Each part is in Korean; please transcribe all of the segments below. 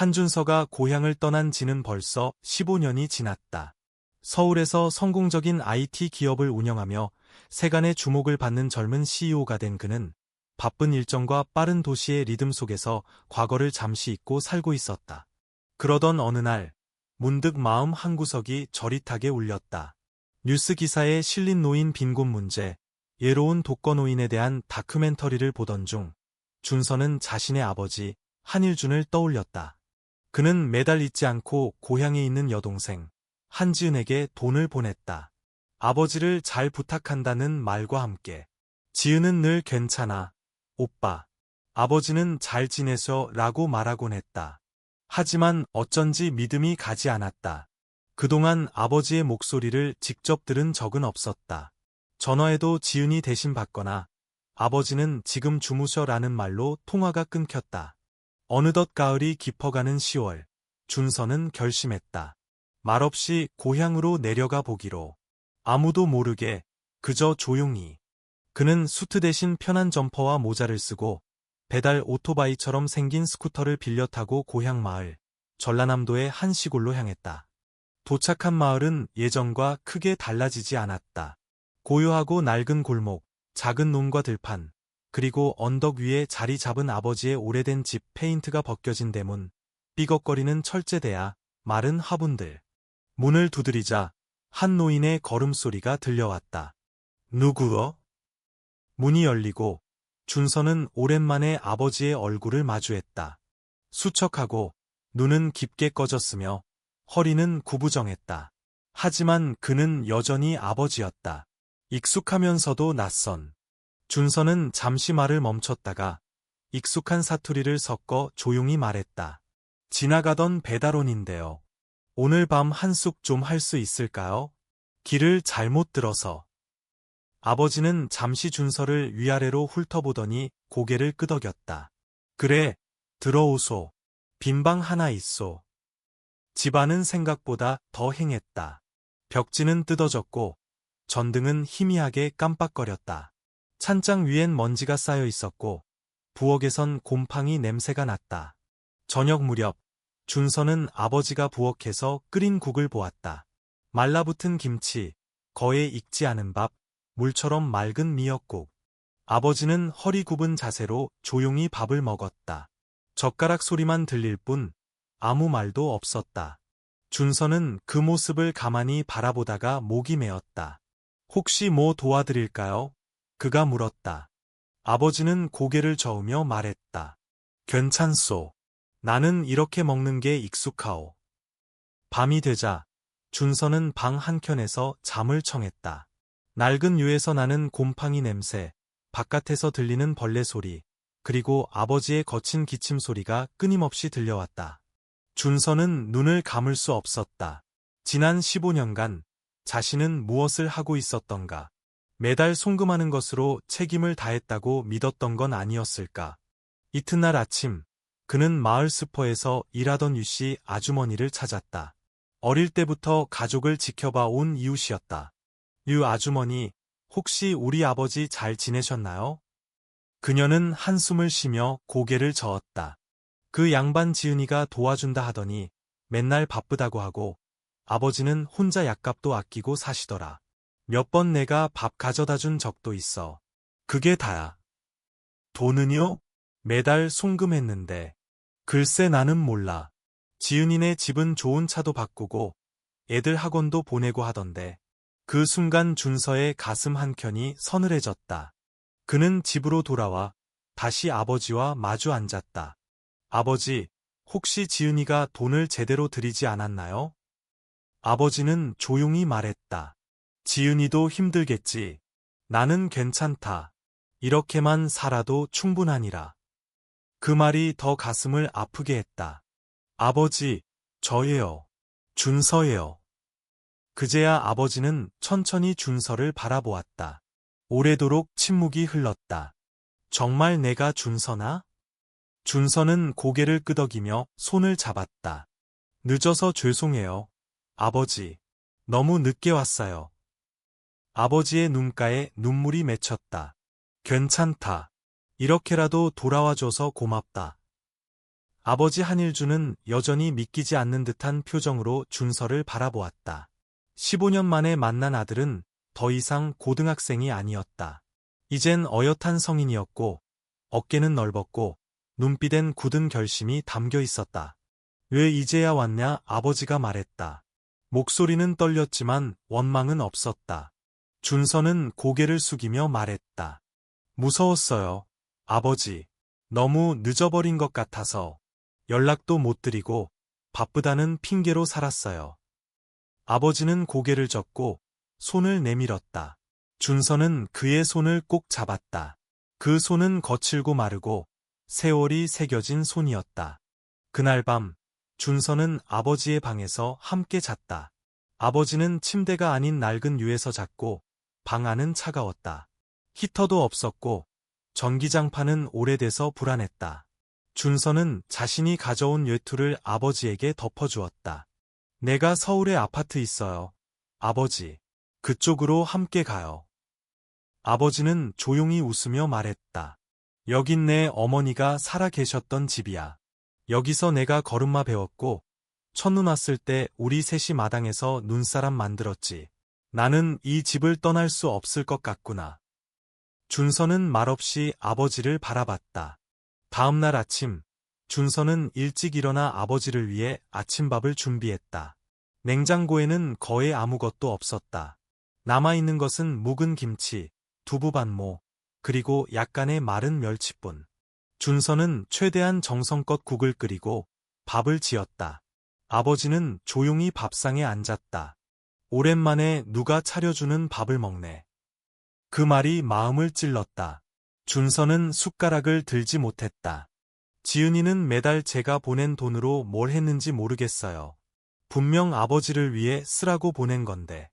한준서가 고향을 떠난 지는 벌써 15년이 지났다. 서울에서 성공적인 IT 기업을 운영하며 세간의 주목을 받는 젊은 CEO가 된 그는 바쁜 일정과 빠른 도시의 리듬 속에서 과거를 잠시 잊고 살고 있었다. 그러던 어느 날 문득 마음 한구석이 저릿하게 울렸다. 뉴스 기사에 실린 노인 빈곤 문제, 예로운 독거노인에 대한 다큐멘터리를 보던 중 준서는 자신의 아버지 한일준을 떠올렸다. 그는 매달 잊지 않고 고향에 있는 여동생 한지은에게 돈을 보냈다. 아버지를 잘 부탁한다는 말과 함께. 지은은 늘 괜찮아, 오빠. 아버지는 잘 지내셔 라고 말하곤 했다. 하지만 어쩐지 믿음이 가지 않았다. 그동안 아버지의 목소리를 직접 들은 적은 없었다. 전화에도 지은이 대신 받거나 아버지는 지금 주무셔라는 말로 통화가 끊겼다. 어느덧 가을이 깊어가는 10월, 준서는 결심했다. 말없이 고향으로 내려가 보기로. 아무도 모르게, 그저 조용히. 그는 수트 대신 편한 점퍼와 모자를 쓰고 배달 오토바이처럼 생긴 스쿠터를 빌려 타고 고향 마을, 전라남도의 한 시골로 향했다. 도착한 마을은 예전과 크게 달라지지 않았다. 고요하고 낡은 골목, 작은 논과 들판, 그리고 언덕 위에 자리 잡은 아버지의 오래된 집 페인트가 벗겨진 대문, 삐걱거리는 철제대야, 마른 화분들. 문을 두드리자 한 노인의 걸음소리가 들려왔다. 누구여? 문이 열리고 준서는 오랜만에 아버지의 얼굴을 마주했다. 수척하고 눈은 깊게 꺼졌으며 허리는 구부정했다. 하지만 그는 여전히 아버지였다. 익숙하면서도 낯선. 준서는 잠시 말을 멈췄다가 익숙한 사투리를 섞어 조용히 말했다. 지나가던 배달원인데요. 오늘 밤 한숙 좀 할 수 있을까요? 길을 잘못 들어서. 아버지는 잠시 준서를 위아래로 훑어보더니 고개를 끄덕였다. 그래, 들어오소. 빈방 하나 있소. 집안은 생각보다 더 행했다. 벽지는 뜯어졌고 전등은 희미하게 깜빡거렸다. 찬장 위엔 먼지가 쌓여 있었고 부엌에선 곰팡이 냄새가 났다. 저녁 무렵 준서는 아버지가 부엌에서 끓인 국을 보았다. 말라붙은 김치, 거에 익지 않은 밥, 물처럼 맑은 미역국. 아버지는 허리 굽은 자세로 조용히 밥을 먹었다. 젓가락 소리만 들릴 뿐 아무 말도 없었다. 준서는 그 모습을 가만히 바라보다가 목이 메었다. 혹시 뭐 도와드릴까요? 그가 물었다. 아버지는 고개를 저으며 말했다. 괜찮소. 나는 이렇게 먹는 게 익숙하오. 밤이 되자 준서는 방 한켠에서 잠을 청했다. 낡은 유에서 나는 곰팡이 냄새, 바깥에서 들리는 벌레 소리, 그리고 아버지의 거친 기침 소리가 끊임없이 들려왔다. 준서는 눈을 감을 수 없었다. 지난 15년간 자신은 무엇을 하고 있었던가? 매달 송금하는 것으로 책임을 다했다고 믿었던 건 아니었을까? 이튿날 아침, 그는 마을 슈퍼에서 일하던 유씨 아주머니를 찾았다. 어릴 때부터 가족을 지켜봐 온 이웃이었다. 유 아주머니, 혹시 우리 아버지 잘 지내셨나요? 그녀는 한숨을 쉬며 고개를 저었다. 그 양반 지은이가 도와준다 하더니 맨날 바쁘다고 하고 아버지는 혼자 약값도 아끼고 사시더라. 몇 번 내가 밥 가져다 준 적도 있어. 그게 다야. 돈은요? 매달 송금했는데. 글쎄 나는 몰라. 지은이네 집은 좋은 차도 바꾸고 애들 학원도 보내고 하던데. 그 순간 준서의 가슴 한켠이 서늘해졌다. 그는 집으로 돌아와 다시 아버지와 마주 앉았다. 아버지, 혹시 지은이가 돈을 제대로 드리지 않았나요? 아버지는 조용히 말했다. 지은이도 힘들겠지. 나는 괜찮다. 이렇게만 살아도 충분하니라. 그 말이 더 가슴을 아프게 했다. 아버지, 저예요. 준서예요. 그제야 아버지는 천천히 준서를 바라보았다. 오래도록 침묵이 흘렀다. 정말 내가 준서나? 준서는 고개를 끄덕이며 손을 잡았다. 늦어서 죄송해요. 아버지, 너무 늦게 왔어요. 아버지의 눈가에 눈물이 맺혔다. 괜찮다. 이렇게라도 돌아와줘서 고맙다. 아버지 한일주는 여전히 믿기지 않는 듯한 표정으로 준서를 바라보았다. 15년 만에 만난 아들은 더 이상 고등학생이 아니었다. 이젠 어엿한 성인이었고 어깨는 넓었고 눈빛엔 굳은 결심이 담겨 있었다. 왜 이제야 왔냐? 아버지가 말했다. 목소리는 떨렸지만 원망은 없었다. 준서는 고개를 숙이며 말했다. 무서웠어요, 아버지. 너무 늦어버린 것 같아서 연락도 못 드리고 바쁘다는 핑계로 살았어요. 아버지는 고개를 젓고 손을 내밀었다. 준서는 그의 손을 꼭 잡았다. 그 손은 거칠고 마르고 세월이 새겨진 손이었다. 그날 밤 준서는 아버지의 방에서 함께 잤다. 아버지는 침대가 아닌 낡은 유에서 잤고 방 안은 차가웠다. 히터도 없었고 전기장판은 오래돼서 불안했다. 준서는 자신이 가져온 외투를 아버지에게 덮어주었다. 내가 서울에 아파트 있어요. 아버지, 그쪽으로 함께 가요. 아버지는 조용히 웃으며 말했다. 여긴 내 어머니가 살아 계셨던 집이야. 여기서 내가 걸음마 배웠고 첫눈 왔을 때 우리 셋이 마당에서 눈사람 만들었지. 나는 이 집을 떠날 수 없을 것 같구나. 준서는 말없이 아버지를 바라봤다. 다음 날 아침, 준서는 일찍 일어나 아버지를 위해 아침밥을 준비했다. 냉장고에는 거의 아무것도 없었다. 남아있는 것은 묵은 김치, 두부 반모, 그리고 약간의 마른 멸치뿐. 준서는 최대한 정성껏 국을 끓이고 밥을 지었다. 아버지는 조용히 밥상에 앉았다. 오랜만에 누가 차려주는 밥을 먹네. 그 말이 마음을 찔렀다. 준서는 숟가락을 들지 못했다. 지은이는 매달 제가 보낸 돈으로 뭘 했는지 모르겠어요. 분명 아버지를 위해 쓰라고 보낸 건데.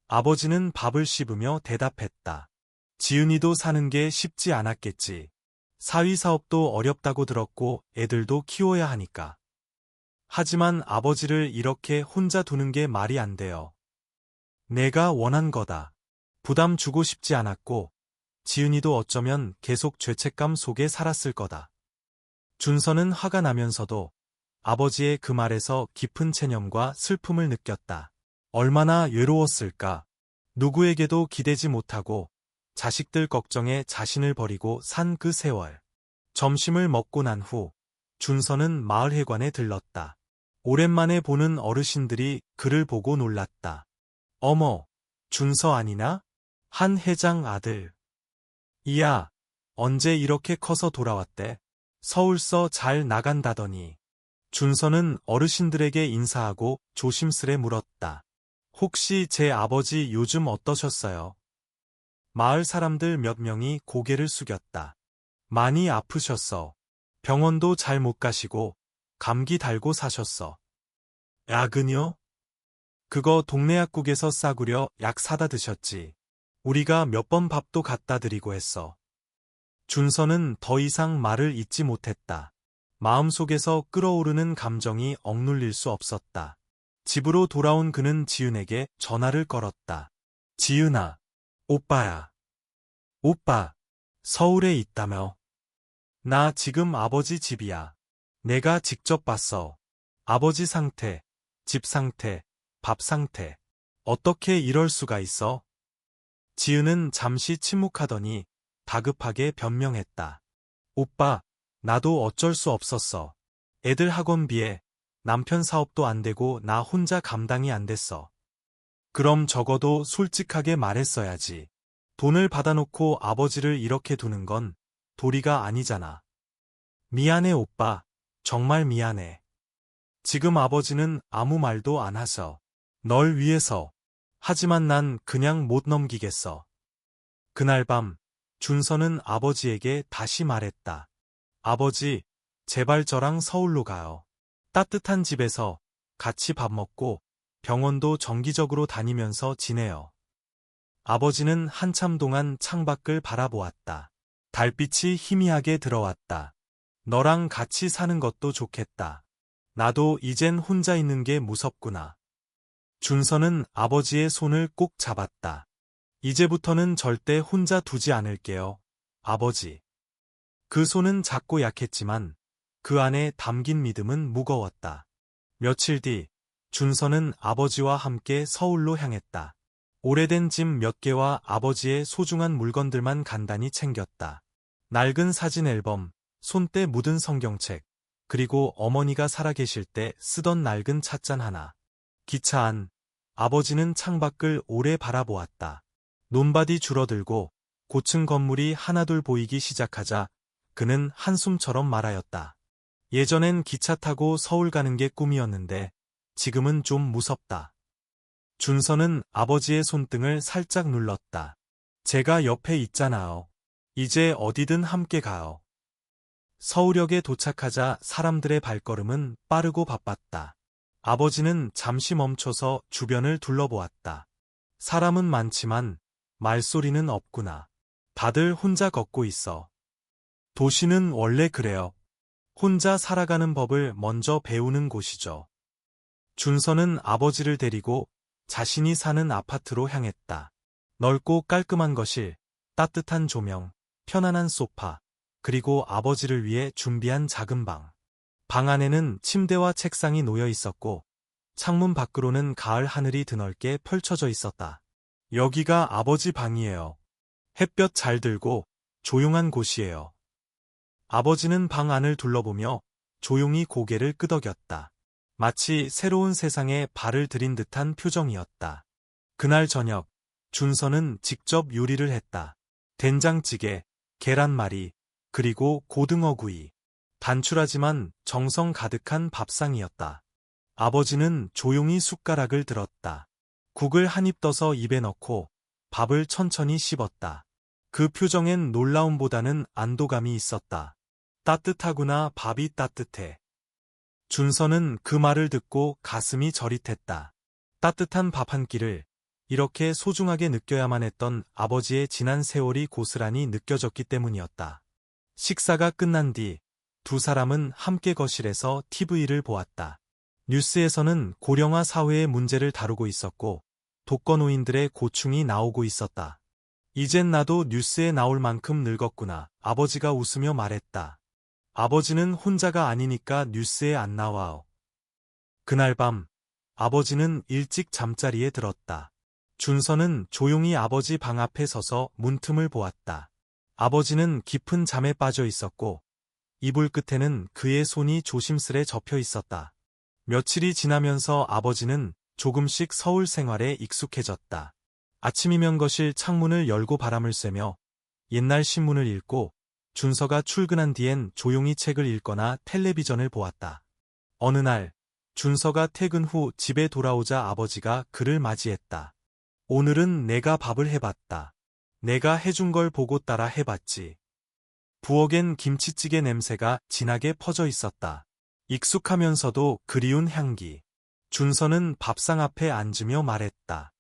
아버지는 밥을 씹으며 대답했다. 지은이도 사는 게 쉽지 않았겠지. 사위사업도 어렵다고 들었고 애들도 키워야 하니까. 하지만 아버지를 이렇게 혼자 두는 게 말이 안 돼요. 내가 원한 거다. 부담 주고 싶지 않았고 지은이도 어쩌면 계속 죄책감 속에 살았을 거다. 준서는 화가 나면서도 아버지의 그 말에서 깊은 체념과 슬픔을 느꼈다. 얼마나 외로웠을까. 누구에게도 기대지 못하고 자식들 걱정에 자신을 버리고 산 그 세월. 점심을 먹고 난 후 준서는 마을회관에 들렀다. 오랜만에 보는 어르신들이 그를 보고 놀랐다. 어머, 준서 아니나? 한 회장 아들. 이야, 언제 이렇게 커서 돌아왔대? 서울서 잘 나간다더니. 준서는 어르신들에게 인사하고 조심스레 물었다. 혹시 제 아버지 요즘 어떠셨어요? 마을 사람들 몇 명이 고개를 숙였다. 많이 아프셨어. 병원도 잘 못 가시고 감기 달고 사셨어. 약은요? 그거 동네 약국에서 싸구려 약 사다 드셨지. 우리가 몇 번 밥도 갖다 드리고 했어. 준서는 더 이상 말을 잇지 못했다. 마음속에서 끓어오르는 감정이 억눌릴 수 없었다. 집으로 돌아온 그는 지은에게 전화를 걸었다. 지은아, 오빠야. 오빠, 서울에 있다며. 나 지금 아버지 집이야. 내가 직접 봤어. 아버지 상태, 집 상태, 밥 상태. 어떻게 이럴 수가 있어? 지은은 잠시 침묵하더니 다급하게 변명했다. 오빠, 나도 어쩔 수 없었어. 애들 학원비에 남편 사업도 안 되고 나 혼자 감당이 안 됐어. 그럼 적어도 솔직하게 말했어야지. 돈을 받아놓고 아버지를 이렇게 두는 건 도리가 아니잖아. 미안해 오빠. 정말 미안해. 지금 아버지는 아무 말도 안 하셔. 널 위해서. 하지만 난 그냥 못 넘기겠어. 그날 밤 준서는 아버지에게 다시 말했다. 아버지, 제발 저랑 서울로 가요. 따뜻한 집에서 같이 밥 먹고 병원도 정기적으로 다니면서 지내요. 아버지는 한참 동안 창밖을 바라보았다. 달빛이 희미하게 들어왔다. 너랑 같이 사는 것도 좋겠다. 나도 이젠 혼자 있는 게 무섭구나. 준서는 아버지의 손을 꼭 잡았다. 이제부터는 절대 혼자 두지 않을게요, 아버지. 그 손은 작고 약했지만 그 안에 담긴 믿음은 무거웠다. 며칠 뒤 준서는 아버지와 함께 서울로 향했다. 오래된 집 몇 개와 아버지의 소중한 물건들만 간단히 챙겼다. 낡은 사진 앨범, 손때 묻은 성경책, 그리고 어머니가 살아계실 때 쓰던 낡은 찻잔 하나. 기차 안, 아버지는 창밖을 오래 바라보았다. 논밭이 줄어들고 고층 건물이 하나둘 보이기 시작하자 그는 한숨처럼 말하였다. 예전엔 기차 타고 서울 가는 게 꿈이었는데 지금은 좀 무섭다. 준서는 아버지의 손등을 살짝 눌렀다. 제가 옆에 있잖아요. 이제 어디든 함께 가요. 서울역에 도착하자 사람들의 발걸음은 빠르고 바빴다. 아버지는 잠시 멈춰서 주변을 둘러보았다. 사람은 많지만 말소리는 없구나. 다들 혼자 걷고 있어. 도시는 원래 그래요. 혼자 살아가는 법을 먼저 배우는 곳이죠. 준서는 아버지를 데리고 자신이 사는 아파트로 향했다. 넓고 깔끔한 거실, 따뜻한 조명, 편안한 소파, 그리고 아버지를 위해 준비한 작은 방. 방 안에는 침대와 책상이 놓여 있었고 창문 밖으로는 가을 하늘이 드넓게 펼쳐져 있었다. 여기가 아버지 방이에요. 햇볕 잘 들고 조용한 곳이에요. 아버지는 방 안을 둘러보며 조용히 고개를 끄덕였다. 마치 새로운 세상에 발을 들인 듯한 표정이었다. 그날 저녁, 준서는 직접 요리를 했다. 된장찌개, 계란말이, 그리고 고등어구이. 단출하지만 정성 가득한 밥상이었다. 아버지는 조용히 숟가락을 들었다. 국을 한 입 떠서 입에 넣고 밥을 천천히 씹었다. 그 표정엔 놀라움보다는 안도감이 있었다. 따뜻하구나, 밥이 따뜻해. 준서는 그 말을 듣고 가슴이 저릿했다. 따뜻한 밥 한 끼를 이렇게 소중하게 느껴야만 했던 아버지의 지난 세월이 고스란히 느껴졌기 때문이었다. 식사가 끝난 뒤 두 사람은 함께 거실에서 TV를 보았다. 뉴스에서는 고령화 사회의 문제를 다루고 있었고 독거노인들의 고충이 나오고 있었다. 이젠 나도 뉴스에 나올 만큼 늙었구나. 아버지가 웃으며 말했다. 아버지는 혼자가 아니니까 뉴스에 안 나와요. 그날 밤 아버지는 일찍 잠자리에 들었다. 준서는 조용히 아버지 방 앞에 서서 문틈을 보았다. 아버지는 깊은 잠에 빠져 있었고 이불 끝에는 그의 손이 조심스레 접혀 있었다. 며칠이 지나면서 아버지는 조금씩 서울 생활에 익숙해졌다. 아침이면 거실 창문을 열고 바람을 쐬며 옛날 신문을 읽고 준서가 출근한 뒤엔 조용히 책을 읽거나 텔레비전을 보았다. 어느 날 준서가 퇴근 후 집에 돌아오자 아버지가 그를 맞이했다. 오늘은 내가 밥을 해봤다. 내가 해준 걸 보고 따라 해봤지. 부엌엔 김치찌개 냄새가 진하게 퍼져 있었다. 익숙하면서도 그리운 향기. 준서는 밥상 앞에 앉으며 말했다.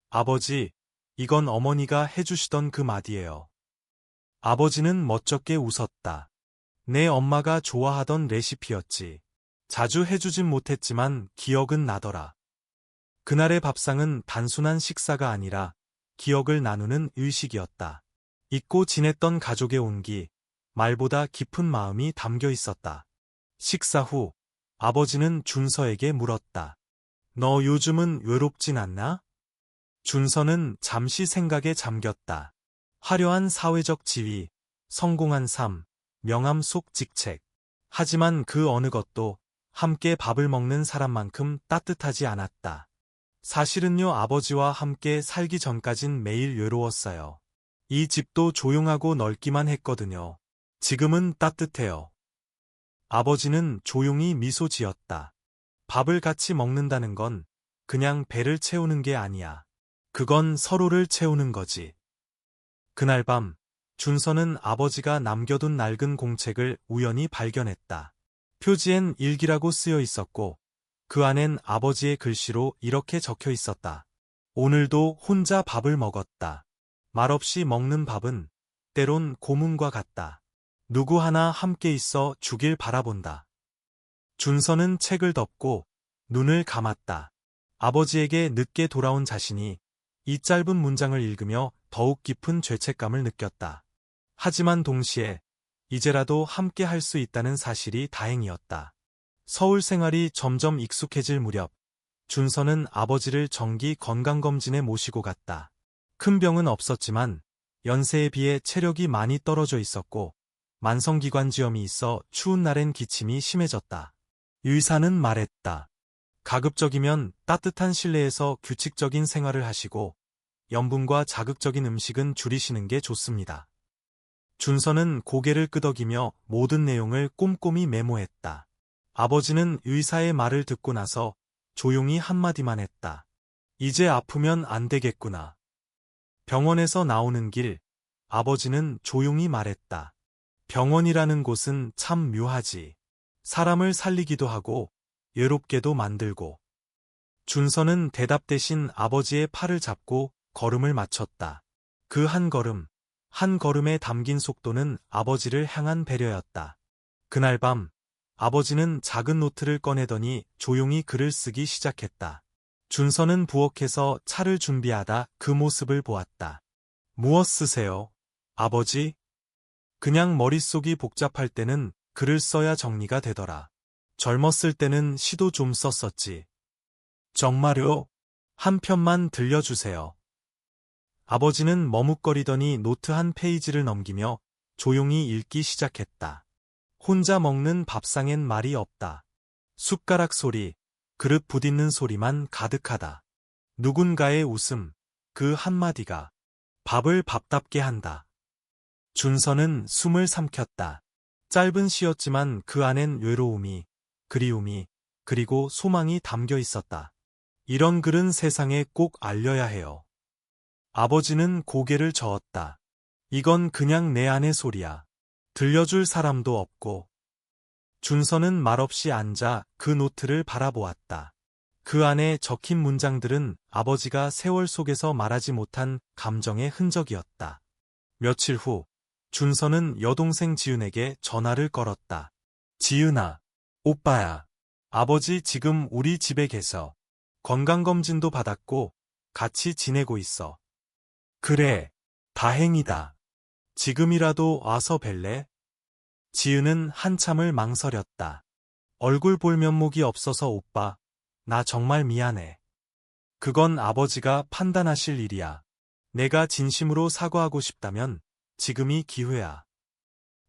아버지, 이건 어머니가 해주시던 그 맛이에요. 아버지는 멋쩍게 웃었다. 내 엄마가 좋아하던 레시피였지. 자주 해주진 못했지만 기억은 나더라. 그날의 밥상은 단순한 식사가 아니라 기억을 나누는 의식이었다. 잊고 지냈던 가족의 온기, 말보다 깊은 마음이 담겨 있었다. 식사 후 아버지는 준서에게 물었다. 너 요즘은 외롭진 않나? 준서는 잠시 생각에 잠겼다. 화려한 사회적 지위, 성공한 삶, 명함 속 직책. 하지만 그 어느 것도 함께 밥을 먹는 사람만큼 따뜻하지 않았다. 사실은요, 아버지와 함께 살기 전까진 매일 외로웠어요. 이 집도 조용하고 넓기만 했거든요. 지금은 따뜻해요. 아버지는 조용히 미소 지었다. 밥을 같이 먹는다는 건 그냥 배를 채우는 게 아니야. 그건 서로를 채우는 거지. 그날 밤, 준서는 아버지가 남겨둔 낡은 공책을 우연히 발견했다. 표지엔 일기라고 쓰여 있었고, 그 안엔 아버지의 글씨로 이렇게 적혀 있었다. 오늘도 혼자 밥을 먹었다. 말없이 먹는 밥은 때론 고문과 같다. 누구 하나 함께 있어 주길 바라본다. 준서는 책을 덮고 눈을 감았다. 아버지에게 늦게 돌아온 자신이 이 짧은 문장을 읽으며 더욱 깊은 죄책감을 느꼈다. 하지만 동시에 이제라도 함께 할 수 있다는 사실이 다행이었다. 서울 생활이 점점 익숙해질 무렵, 준서는 아버지를 정기 건강검진에 모시고 갔다. 큰 병은 없었지만 연세에 비해 체력이 많이 떨어져 있었고 만성기관지염이 있어 추운 날엔 기침이 심해졌다. 의사는 말했다. 가급적이면 따뜻한 실내에서 규칙적인 생활을 하시고 염분과 자극적인 음식은 줄이시는 게 좋습니다. 준서는 고개를 끄덕이며 모든 내용을 꼼꼼히 메모했다. 아버지는 의사의 말을 듣고 나서 조용히 한마디만 했다. 이제 아프면 안 되겠구나. 병원에서 나오는 길, 아버지는 조용히 말했다. 병원이라는 곳은 참 묘하지. 사람을 살리기도 하고 외롭게도 만들고. 준서는 대답 대신 아버지의 팔을 잡고 걸음을 맞췄다. 그 한 걸음에 담긴 속도는 아버지를 향한 배려였다. 그날 밤 아버지는 작은 노트를 꺼내더니 조용히 글을 쓰기 시작했다. 준서는 부엌에서 차를 준비하다 그 모습을 보았다. 무엇 쓰세요, 아버지? 그냥 머릿속이 복잡할 때는 글을 써야 정리가 되더라. 젊었을 때는 시도 좀 썼었지. 정말요? 한 편만 들려주세요. 아버지는 머뭇거리더니 노트 한 페이지를 넘기며 조용히 읽기 시작했다. 혼자 먹는 밥상엔 말이 없다. 숟가락 소리, 그릇 부딪는 소리만 가득하다. 누군가의 웃음, 그 한마디가 밥을 밥답게 한다. 준서는 숨을 삼켰다. 짧은 시였지만 그 안엔 외로움이, 그리움이, 그리고 소망이 담겨 있었다. 이런 글은 세상에 꼭 알려야 해요. 아버지는 고개를 저었다. 이건 그냥 내 안의 소리야. 들려줄 사람도 없고. 준서는 말없이 앉아 그 노트를 바라보았다. 그 안에 적힌 문장들은 아버지가 세월 속에서 말하지 못한 감정의 흔적이었다. 며칠 후, 준서는 여동생 지은에게 전화를 걸었다. 지은아, 오빠야. 아버지 지금 우리 집에 계셔. 건강검진도 받았고 같이 지내고 있어. 그래, 다행이다. 지금이라도 와서 뵐래? 지은은 한참을 망설였다. 얼굴 볼 면목이 없어서 오빠, 나 정말 미안해. 그건 아버지가 판단하실 일이야. 내가 진심으로 사과하고 싶다면 지금이 기회야.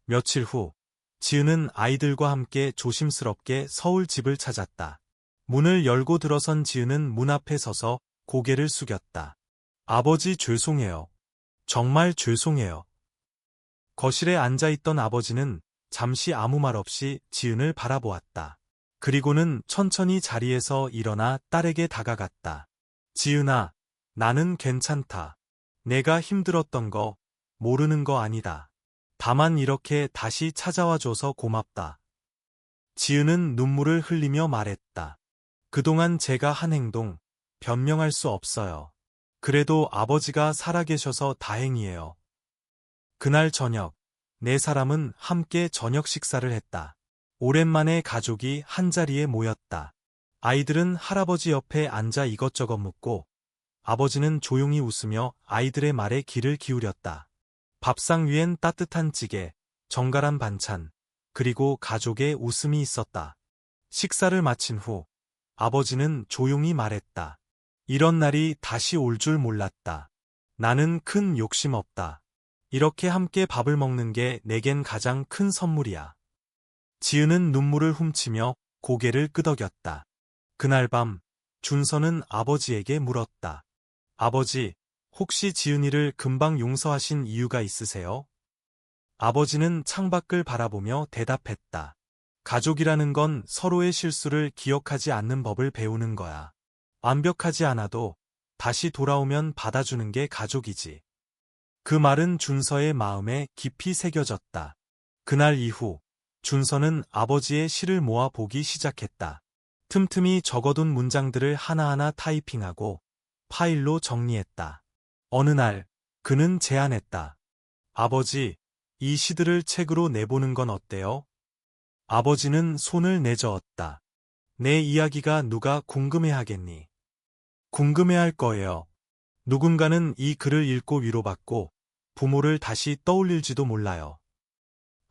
며칠 후, 지은은 아이들과 함께 조심스럽게 서울 집을 찾았다. 문을 열고 들어선 지은은 문 앞에 서서 고개를 숙였다. 아버지 죄송해요. 정말 죄송해요. 거실에 앉아있던 아버지는 잠시 아무 말 없이 지은을 바라보았다. 그리고는 천천히 자리에서 일어나 딸에게 다가갔다. 지은아, 나는 괜찮다. 내가 힘들었던 거 모르는 거 아니다. 다만 이렇게 다시 찾아와줘서 고맙다. 지은은 눈물을 흘리며 말했다. 그동안 제가 한 행동 변명할 수 없어요. 그래도 아버지가 살아계셔서 다행이에요. 그날 저녁, 네 사람은 함께 저녁 식사를 했다. 오랜만에 가족이 한자리에 모였다. 아이들은 할아버지 옆에 앉아 이것저것 묻고 아버지는 조용히 웃으며 아이들의 말에 귀를 기울였다. 밥상 위엔 따뜻한 찌개, 정갈한 반찬, 그리고 가족의 웃음이 있었다. 식사를 마친 후 아버지는 조용히 말했다. 이런 날이 다시 올 줄 몰랐다. 나는 큰 욕심 없다. 이렇게 함께 밥을 먹는 게 내겐 가장 큰 선물이야. 지은은 눈물을 훔치며 고개를 끄덕였다. 그날 밤, 준서는 아버지에게 물었다. 아버지, 혹시 지은이를 금방 용서하신 이유가 있으세요? 아버지는 창밖을 바라보며 대답했다. 가족이라는 건 서로의 실수를 기억하지 않는 법을 배우는 거야. 완벽하지 않아도 다시 돌아오면 받아주는 게 가족이지. 그 말은 준서의 마음에 깊이 새겨졌다. 그날 이후 준서는 아버지의 시를 모아 보기 시작했다. 틈틈이 적어둔 문장들을 하나하나 타이핑하고 파일로 정리했다. 어느 날 그는 제안했다. 아버지, 이 시들을 책으로 내보는 건 어때요? 아버지는 손을 내저었다. 내 이야기가 누가 궁금해하겠니? 궁금해할 거예요. 누군가는 이 글을 읽고 위로받고 부모를 다시 떠올릴지도 몰라요.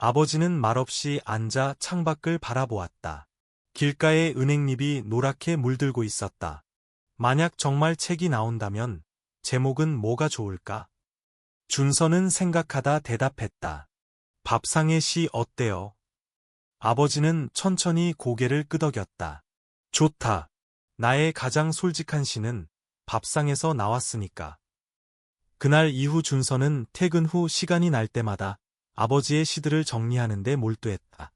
아버지는 말없이 앉아 창밖을 바라보았다. 길가에 은행잎이 노랗게 물들고 있었다. 만약 정말 책이 나온다면 제목은 뭐가 좋을까? 준서는 생각하다 대답했다. 밥상의 시 어때요? 아버지는 천천히 고개를 끄덕였다. 좋다. 나의 가장 솔직한 시는 밥상에서 나왔으니까. 그날 이후 준서는 퇴근 후 시간이 날 때마다 아버지의 시들을 정리하는 데 몰두했다.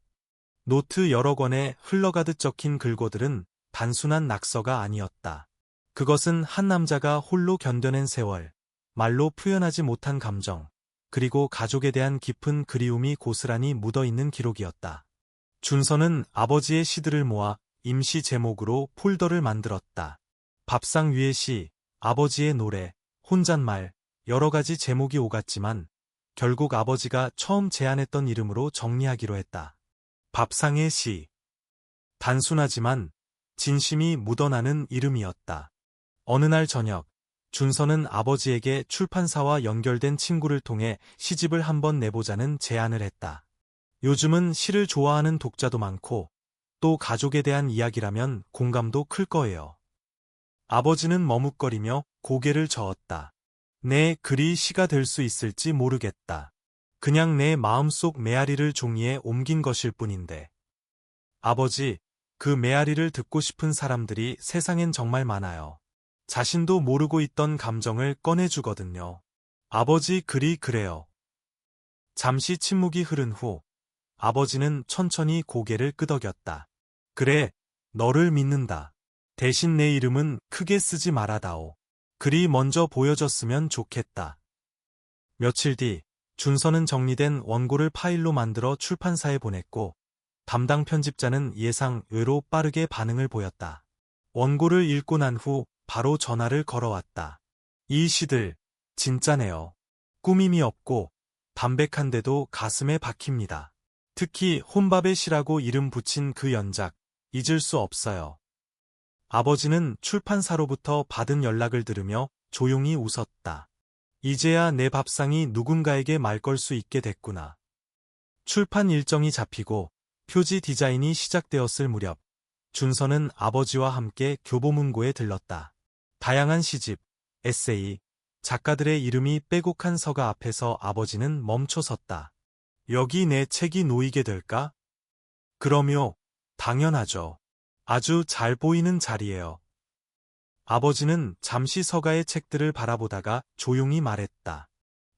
노트 여러 권에 흘러가듯 적힌 글고들은 단순한 낙서가 아니었다. 그것은 한 남자가 홀로 견뎌낸 세월, 말로 표현하지 못한 감정, 그리고 가족에 대한 깊은 그리움이 고스란히 묻어있는 기록이었다. 준서는 아버지의 시들을 모아 임시 제목으로 폴더를 만들었다. 밥상 위의 시, 아버지의 노래, 혼잣말, 여러 가지 제목이 오갔지만 결국 아버지가 처음 제안했던 이름으로 정리하기로 했다. 밥상의 시. 단순하지만 진심이 묻어나는 이름이었다. 어느 날 저녁, 준서는 아버지에게 출판사와 연결된 친구를 통해 시집을 한번 내보자는 제안을 했다. 요즘은 시를 좋아하는 독자도 많고 또 가족에 대한 이야기라면 공감도 클 거예요. 아버지는 머뭇거리며 고개를 저었다. 내 글이 시가 될 수 있을지 모르겠다. 그냥 내 마음속 메아리를 종이에 옮긴 것일 뿐인데. 아버지, 그 메아리를 듣고 싶은 사람들이 세상엔 정말 많아요. 자신도 모르고 있던 감정을 꺼내주거든요. 아버지 글이 그래요. 잠시 침묵이 흐른 후 아버지는 천천히 고개를 끄덕였다. 그래, 너를 믿는다. 대신 내 이름은 크게 쓰지 말아다오. 글이 먼저 보여졌으면 좋겠다. 며칠 뒤 준서는 정리된 원고를 파일로 만들어 출판사에 보냈고 담당 편집자는 예상 외로 빠르게 반응을 보였다. 원고를 읽고 난 후 바로 전화를 걸어왔다. 이 시들 진짜네요. 꾸밈이 없고 담백한데도 가슴에 박힙니다. 특히 혼밥의 시라고 이름 붙인 그 연작 잊을 수 없어요. 아버지는 출판사로부터 받은 연락을 들으며 조용히 웃었다. 이제야 내 밥상이 누군가에게 말 걸 수 있게 됐구나. 출판 일정이 잡히고 표지 디자인이 시작되었을 무렵 준서는 아버지와 함께 교보문고에 들렀다. 다양한 시집, 에세이, 작가들의 이름이 빼곡한 서가 앞에서 아버지는 멈춰섰다. 여기 내 책이 놓이게 될까? 그럼요, 당연하죠. 아주 잘 보이는 자리예요. 아버지는 잠시 서가의 책들을 바라보다가 조용히 말했다.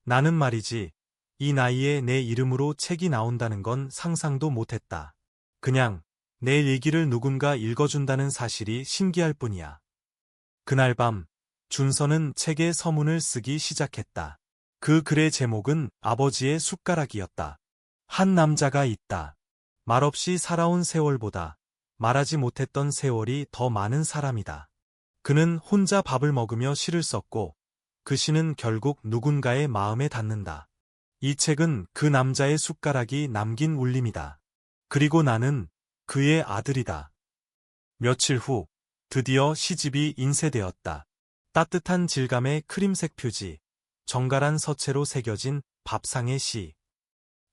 나는 말이지, 이 나이에 내 이름으로 책이 나온다는 건 상상도 못했다. 그냥 내 얘기를 누군가 읽어준다는 사실이 신기할 뿐이야. 그날 밤, 준서는 책에 서문을 쓰기 시작했다. 그 글의 제목은 아버지의 숟가락이었다. 한 남자가 있다. 말없이 살아온 세월보다 말하지 못했던 세월이 더 많은 사람이다. 그는 혼자 밥을 먹으며 시를 썼고 그 시는 결국 누군가의 마음에 닿는다. 이 책은 그 남자의 숟가락이 남긴 울림이다. 그리고 나는 그의 아들이다. 며칠 후 드디어 시집이 인쇄되었다. 따뜻한 질감의 크림색 표지, 정갈한 서체로 새겨진 밥상의 시.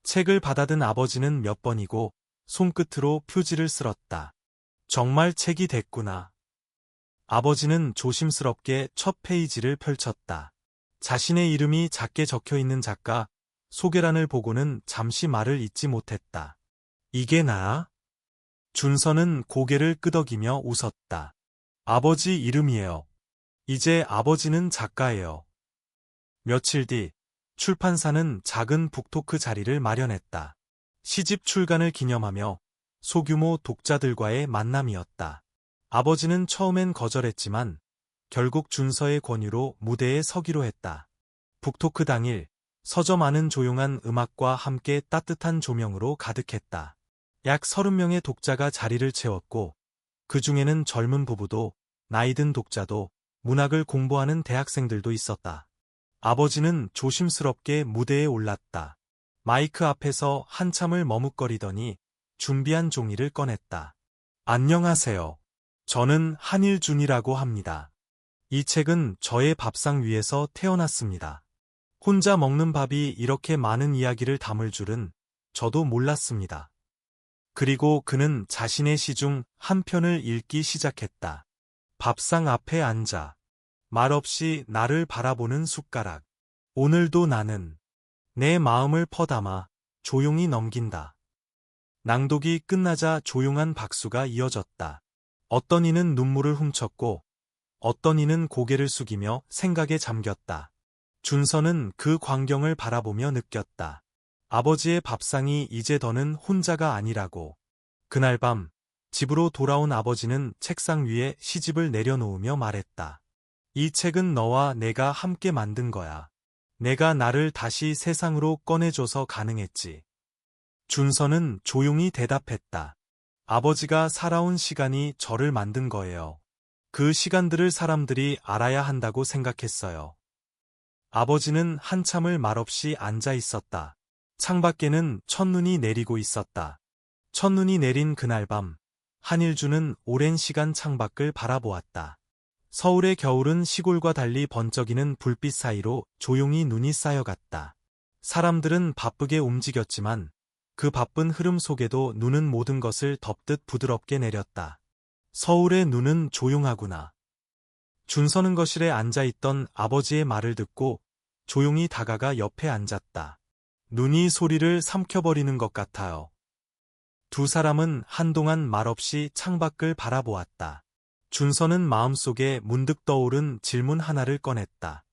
책을 받아든 아버지는 몇 번이고 손끝으로 표지를 쓸었다. 정말 책이 됐구나. 아버지는 조심스럽게 첫 페이지를 펼쳤다. 자신의 이름이 작게 적혀있는 작가 소개란을 보고는 잠시 말을 잇지 못했다. 이게 나야? 준서는 고개를 끄덕이며 웃었다. 아버지 이름이에요. 이제 아버지는 작가예요. 며칠 뒤 출판사는 작은 북토크 자리를 마련했다. 시집 출간을 기념하며 소규모 독자들과의 만남이었다. 아버지는 처음엔 거절했지만 결국 준서의 권유로 무대에 서기로 했다. 북토크 당일 서점 안은 조용한 음악과 함께 따뜻한 조명으로 가득했다. 약 30명의 독자가 자리를 채웠고 그 중에는 젊은 부부도 나이든 독자도 문학을 공부하는 대학생들도 있었다. 아버지는 조심스럽게 무대에 올랐다. 마이크 앞에서 한참을 머뭇거리더니 준비한 종이를 꺼냈다. 안녕하세요. 저는 한일준이라고 합니다. 이 책은 저의 밥상 위에서 태어났습니다. 혼자 먹는 밥이 이렇게 많은 이야기를 담을 줄은 저도 몰랐습니다. 그리고 그는 자신의 시 중 한 편을 읽기 시작했다. 밥상 앞에 앉아 말없이 나를 바라보는 숟가락. 오늘도 나는 내 마음을 퍼담아 조용히 넘긴다. 낭독이 끝나자 조용한 박수가 이어졌다. 어떤 이는 눈물을 훔쳤고 어떤 이는 고개를 숙이며 생각에 잠겼다. 준서는 그 광경을 바라보며 느꼈다. 아버지의 밥상이 이제 더는 혼자가 아니라고. 그날 밤 집으로 돌아온 아버지는 책상 위에 시집을 내려놓으며 말했다. 이 책은 너와 내가 함께 만든 거야. 내가 나를 다시 세상으로 꺼내줘서 가능했지. 준서는 조용히 대답했다. 아버지가 살아온 시간이 저를 만든 거예요. 그 시간들을 사람들이 알아야 한다고 생각했어요. 아버지는 한참을 말없이 앉아 있었다. 창밖에는 첫눈이 내리고 있었다. 첫눈이 내린 그날 밤, 한일주는 오랜 시간 창밖을 바라보았다. 서울의 겨울은 시골과 달리 번쩍이는 불빛 사이로 조용히 눈이 쌓여갔다. 사람들은 바쁘게 움직였지만 그 바쁜 흐름 속에도 눈은 모든 것을 덮듯 부드럽게 내렸다. 서울의 눈은 조용하구나. 준서는 거실에 앉아있던 아버지의 말을 듣고 조용히 다가가 옆에 앉았다. 눈이 소리를 삼켜버리는 것 같아요. 두 사람은 한동안 말없이 창밖을 바라보았다. 준서는 마음속에 문득 떠오른 질문 하나를 꺼냈다.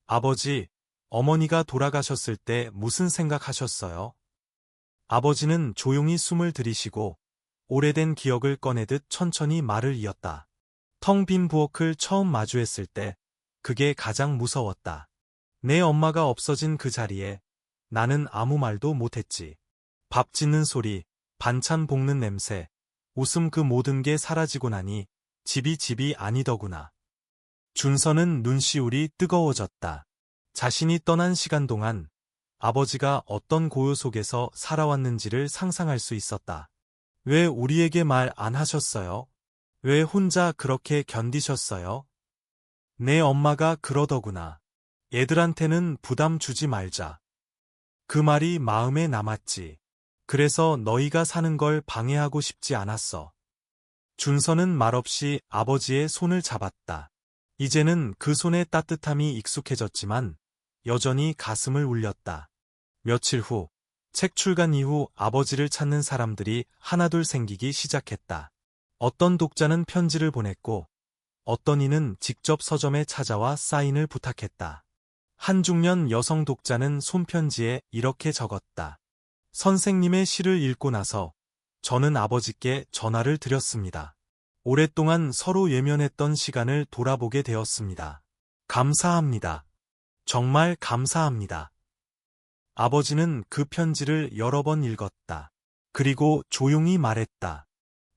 아버지, 어머니가 돌아가셨을 때 무슨 생각하셨어요? 아버지는 조용히 숨을 들이쉬고 오래된 기억을 꺼내듯 천천히 말을 이었다. 텅 빈 부엌을 처음 마주했을 때 그게 가장 무서웠다. 내 엄마가 없어진 그 자리에 나는 아무 말도 못했지. 밥 짓는 소리, 반찬 볶는 냄새, 웃음 그 모든 게 사라지고 나니 집이 아니더구나. 준서는 눈시울이 뜨거워졌다. 자신이 떠난 시간 동안 아버지가 어떤 고요 속에서 살아왔는지를 상상할 수 있었다. 왜 우리에게 말 안 하셨어요? 왜 혼자 그렇게 견디셨어요? 내 엄마가 그러더구나. 애들한테는 부담 주지 말자. 그 말이 마음에 남았지. 그래서 너희가 사는 걸 방해하고 싶지 않았어. 준서는 말없이 아버지의 손을 잡았다. 이제는 그 손의 따뜻함이 익숙해졌지만 여전히 가슴을 울렸다. 며칠 후, 책 출간 이후 아버지를 찾는 사람들이 하나둘 생기기 시작했다. 어떤 독자는 편지를 보냈고 어떤 이는 직접 서점에 찾아와 사인을 부탁했다. 한 중년 여성 독자는 손편지에 이렇게 적었다. 선생님의 시를 읽고 나서 저는 아버지께 전화를 드렸습니다. 오랫동안 서로 외면했던 시간을 돌아보게 되었습니다. 감사합니다. 정말 감사합니다. 아버지는 그 편지를 여러 번 읽었다. 그리고 조용히 말했다.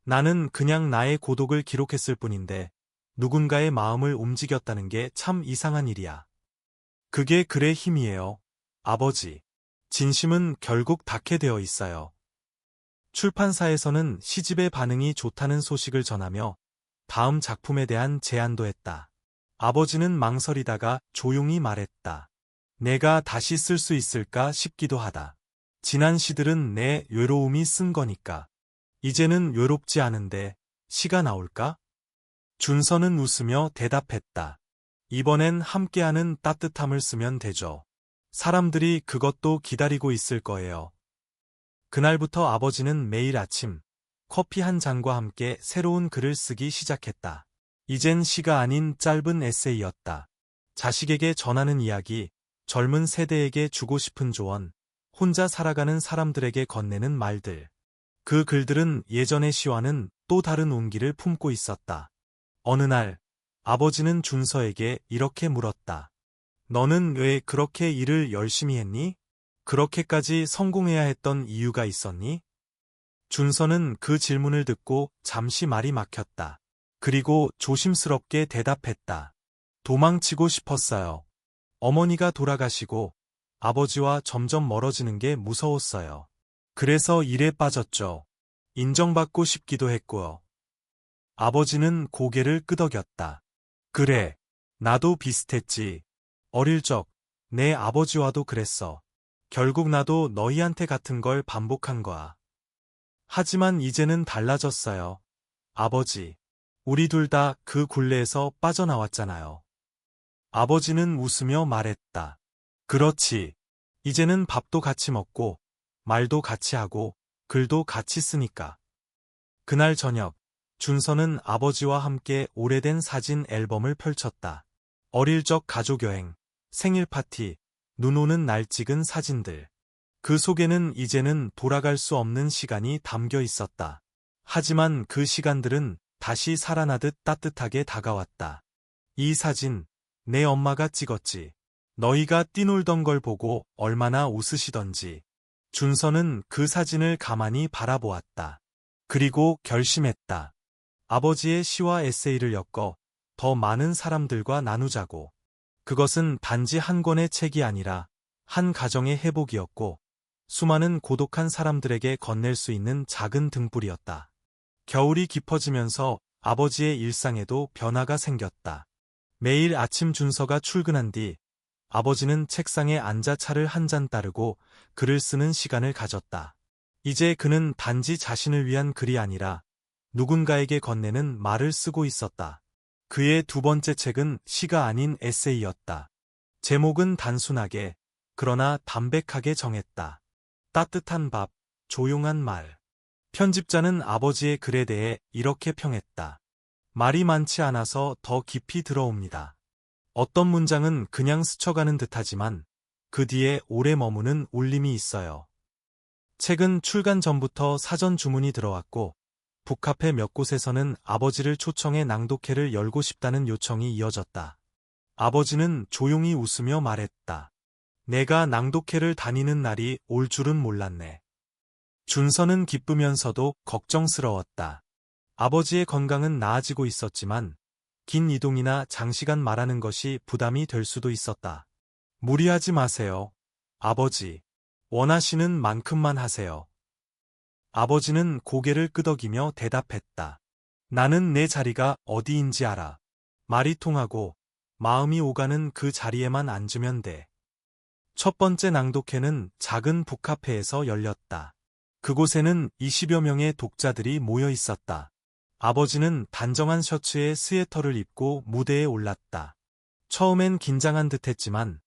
나는 그냥 나의 고독을 기록했을 뿐인데 누군가의 마음을 움직였다는 게 참 이상한 일이야. 그게 글의 힘이에요. 아버지. 진심은 결국 닿게 되어 있어요. 출판사에서는 시집의 반응이 좋다는 소식을 전하며 다음 작품에 대한 제안도 했다. 아버지는 망설이다가 조용히 말했다. 내가 다시 쓸 수 있을까 싶기도 하다. 지난 시들은 내 외로움이 쓴 거니까. 이제는 외롭지 않은데 시가 나올까? 준서는 웃으며 대답했다. 이번엔 함께하는 따뜻함을 쓰면 되죠. 사람들이 그것도 기다리고 있을 거예요. 그날부터 아버지는 매일 아침 커피 한 잔과 함께 새로운 글을 쓰기 시작했다. 이젠 시가 아닌 짧은 에세이였다. 자식에게 전하는 이야기, 젊은 세대에게 주고 싶은 조언, 혼자 살아가는 사람들에게 건네는 말들. 그 글들은 예전의 시와는 또 다른 온기를 품고 있었다. 어느 날 아버지는 준서에게 이렇게 물었다. 너는 왜 그렇게 일을 열심히 했니? 그렇게까지 성공해야 했던 이유가 있었니? 준서는 그 질문을 듣고 잠시 말이 막혔다. 그리고 조심스럽게 대답했다. 도망치고 싶었어요. 어머니가 돌아가시고 아버지와 점점 멀어지는 게 무서웠어요. 그래서 일에 빠졌죠. 인정받고 싶기도 했고요. 아버지는 고개를 끄덕였다. 그래, 나도 비슷했지. 어릴 적 내 아버지와도 그랬어. 결국 나도 너희한테 같은 걸 반복한 거야. 하지만 이제는 달라졌어요. 아버지, 우리 둘 다 그 굴레에서 빠져나왔잖아요. 아버지는 웃으며 말했다. 그렇지. 이제는 밥도 같이 먹고, 말도 같이 하고, 글도 같이 쓰니까. 그날 저녁, 준서는 아버지와 함께 오래된 사진 앨범을 펼쳤다. 어릴 적 가족여행, 생일 파티, 눈 오는 날 찍은 사진들. 그 속에는 이제는 돌아갈 수 없는 시간이 담겨 있었다. 하지만 그 시간들은 다시 살아나듯 따뜻하게 다가왔다. 이 사진, 내 엄마가 찍었지. 너희가 뛰놀던 걸 보고 얼마나 웃으시던지. 준서는 그 사진을 가만히 바라보았다. 그리고 결심했다. 아버지의 시와 에세이를 엮어 더 많은 사람들과 나누자고. 그것은 단지 한 권의 책이 아니라 한 가정의 회복이었고, 수많은 고독한 사람들에게 건넬 수 있는 작은 등불이었다. 겨울이 깊어지면서 아버지의 일상에도 변화가 생겼다. 매일 아침 준서가 출근한 뒤 아버지는 책상에 앉아 차를 한 잔 따르고 글을 쓰는 시간을 가졌다. 이제 그는 단지 자신을 위한 글이 아니라 누군가에게 건네는 말을 쓰고 있었다. 그의 두 번째 책은 시가 아닌 에세이였다. 제목은 단순하게, 그러나 담백하게 정했다. 따뜻한 밥, 조용한 말. 편집자는 아버지의 글에 대해 이렇게 평했다. 말이 많지 않아서 더 깊이 들어옵니다. 어떤 문장은 그냥 스쳐가는 듯하지만 그 뒤에 오래 머무는 울림이 있어요. 책은 출간 전부터 사전 주문이 들어왔고, 북카페 몇 곳에서는 아버지를 초청해 낭독회를 열고 싶다는 요청이 이어졌다. 아버지는 조용히 웃으며 말했다. 내가 낭독회를 다니는 날이 올 줄은 몰랐네. 준서는 기쁘면서도 걱정스러웠다. 아버지의 건강은 나아지고 있었지만 긴 이동이나 장시간 말하는 것이 부담이 될 수도 있었다. 무리하지 마세요. 아버지. 원하시는 만큼만 하세요. 아버지는 고개를 끄덕이며 대답했다. 나는 내 자리가 어디인지 알아. 말이 통하고 마음이 오가는 그 자리에만 앉으면 돼. 첫 번째 낭독회는 작은 북카페에서 열렸다. 그곳에는 20여 명의 독자들이 모여 있었다. 아버지는 단정한 셔츠에 스웨터를 입고 무대에 올랐다. 처음엔 긴장한 듯했지만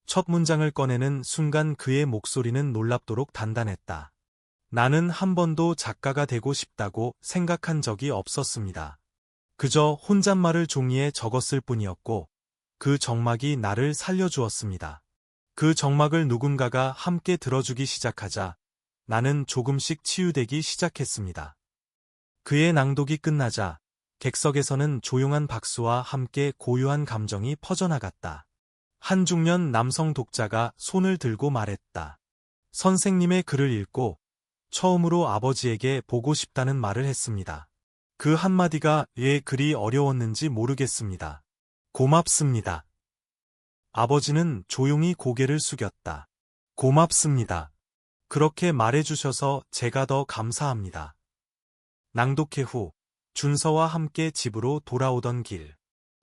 첫 문장을 꺼내는 순간 그의 목소리는 놀랍도록 단단했다. 나는 한 번도 작가가 되고 싶다고 생각한 적이 없었습니다. 그저 혼잣말을 종이에 적었을 뿐이었고 그 정막이 나를 살려주었습니다. 그 정막을 누군가가 함께 들어주기 시작하자 나는 조금씩 치유되기 시작했습니다. 그의 낭독이 끝나자 객석에서는 조용한 박수와 함께 고요한 감정이 퍼져나갔다. 한 중년 남성 독자가 손을 들고 말했다. 선생님의 글을 읽고 처음으로 아버지에게 보고 싶다는 말을 했습니다. 그 한마디가 왜 그리 어려웠는지 모르겠습니다. 고맙습니다. 아버지는 조용히 고개를 숙였다. 고맙습니다. 그렇게 말해주셔서 제가 더 감사합니다. 낭독회 후 준서와 함께 집으로 돌아오던 길.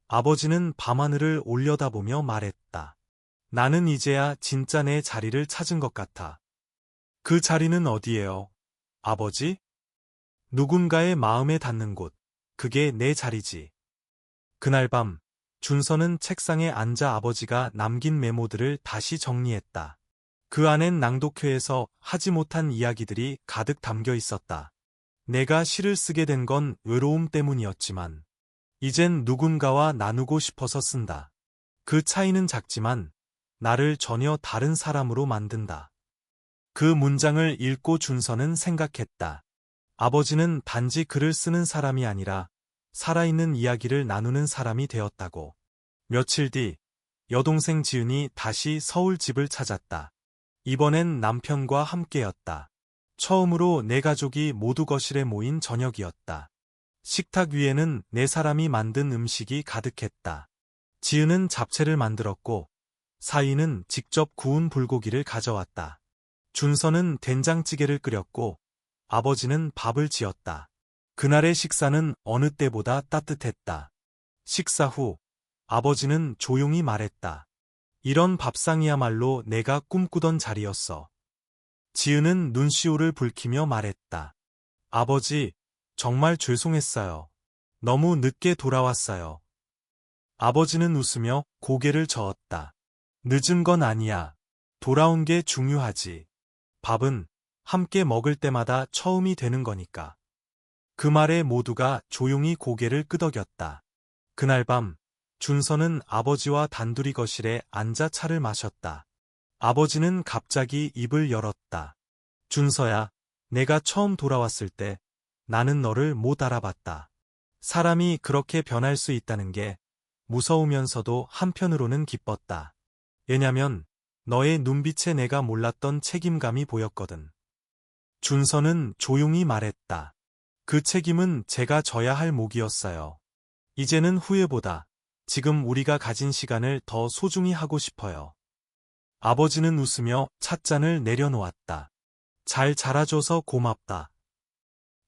아버지는 밤하늘을 올려다보며 말했다. 나는 이제야 진짜 내 자리를 찾은 것 같아. 그 자리는 어디예요? 아버지? 누군가의 마음에 닿는 곳. 그게 내 자리지. 그날 밤 준서는 책상에 앉아 아버지가 남긴 메모들을 다시 정리했다. 그 안엔 낭독회에서 하지 못한 이야기들이 가득 담겨 있었다. 내가 시를 쓰게 된 건 외로움 때문이었지만 이젠 누군가와 나누고 싶어서 쓴다. 그 차이는 작지만 나를 전혀 다른 사람으로 만든다. 그 문장을 읽고 준서는 생각했다. 아버지는 단지 글을 쓰는 사람이 아니라 살아있는 이야기를 나누는 사람이 되었다고. 며칠 뒤 여동생 지은이 다시 서울 집을 찾았다. 이번엔 남편과 함께였다. 처음으로 내 가족이 모두 거실에 모인 저녁이었다. 식탁 위에는 네 사람이 만든 음식이 가득했다. 지은은 잡채를 만들었고 사위는 직접 구운 불고기를 가져왔다. 준서는 된장찌개를 끓였고 아버지는 밥을 지었다. 그날의 식사는 어느 때보다 따뜻했다. 식사 후 아버지는 조용히 말했다. 이런 밥상이야말로 내가 꿈꾸던 자리였어. 지은은 눈시울을 붉히며 말했다. 아버지, 정말 죄송했어요. 너무 늦게 돌아왔어요. 아버지는 웃으며 고개를 저었다. 늦은 건 아니야. 돌아온 게 중요하지. 밥은 함께 먹을 때마다 처음이 되는 거니까. 그 말에 모두가 조용히 고개를 끄덕였다. 그날 밤, 준서는 아버지와 단둘이 거실에 앉아 차를 마셨다. 아버지는 갑자기 입을 열었다. 준서야, 내가 처음 돌아왔을 때 나는 너를 못 알아봤다. 사람이 그렇게 변할 수 있다는 게 무서우면서도 한편으로는 기뻤다. 왜냐면 너의 눈빛에 내가 몰랐던 책임감이 보였거든. 준서는 조용히 말했다. 그 책임은 제가 져야 할 몫이었어요. 이제는 후회보다 지금 우리가 가진 시간을 더 소중히 하고 싶어요. 아버지는 웃으며 찻잔을 내려놓았다. 잘 자라줘서 고맙다.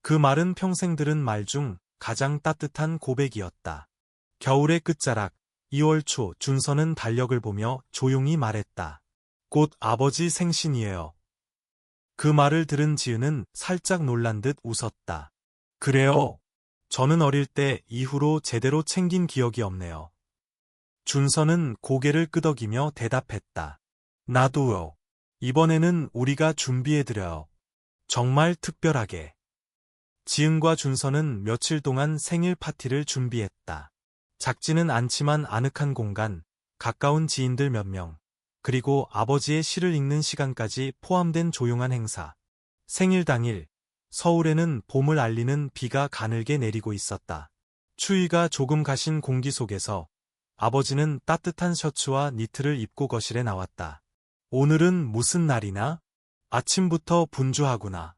그 말은 평생 들은 말 중 가장 따뜻한 고백이었다. 겨울의 끝자락, 2월 초 준서는 달력을 보며 조용히 말했다. 곧 아버지 생신이에요. 그 말을 들은 지은은 살짝 놀란 듯 웃었다. 그래요? 저는 어릴 때 이후로 제대로 챙긴 기억이 없네요. 준서는 고개를 끄덕이며 대답했다. 나도요. 이번에는 우리가 준비해드려요. 정말 특별하게. 지은과 준서는 며칠 동안 생일 파티를 준비했다. 작지는 않지만 아늑한 공간, 가까운 지인들 몇 명, 그리고 아버지의 시를 읽는 시간까지 포함된 조용한 행사. 생일 당일, 서울에는 봄을 알리는 비가 가늘게 내리고 있었다. 추위가 조금 가신 공기 속에서 아버지는 따뜻한 셔츠와 니트를 입고 거실에 나왔다. 오늘은 무슨 날이나? 아침부터 분주하구나.